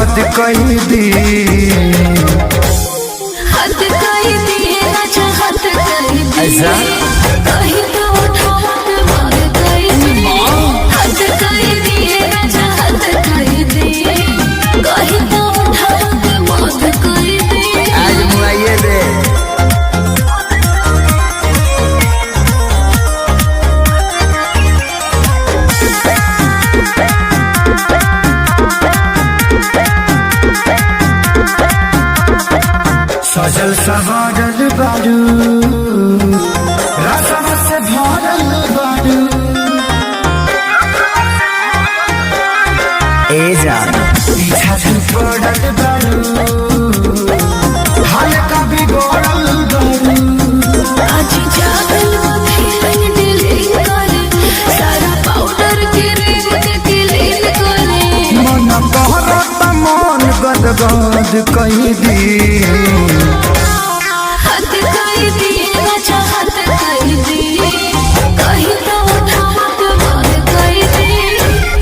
हद कही दी, हद कही दी राजा हद कही दी। ऐसा कहीं तो उठावा के मार कही दी, हद कही दी राजा हद कही दी। कहीं तो उठावा के मार कही दी। आज मुआइए दे। सजल सवारल बारू, रसम से भरल बारू, ए जान पीछा से पड़ल बारू, हल्का बिगड़ल बारू। आज जागल फीलिंग डिलीट करे, सारा पाउडर के रिंग के क्लीन करे। मन बहरत मन गदगद कही दी, हद कही दी राजा हद कही दी। कहीं तो उठावा के मार कही दी,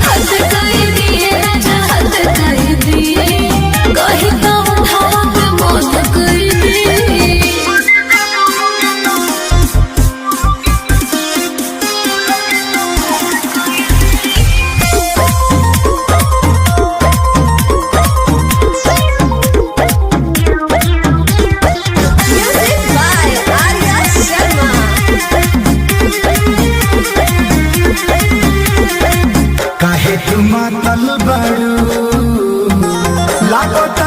हद कही दी राजा हद कही दी। कहीं तो उठावा के मार कही दी। Music by Arya Sharma. काहे तुम तल बारू, लागत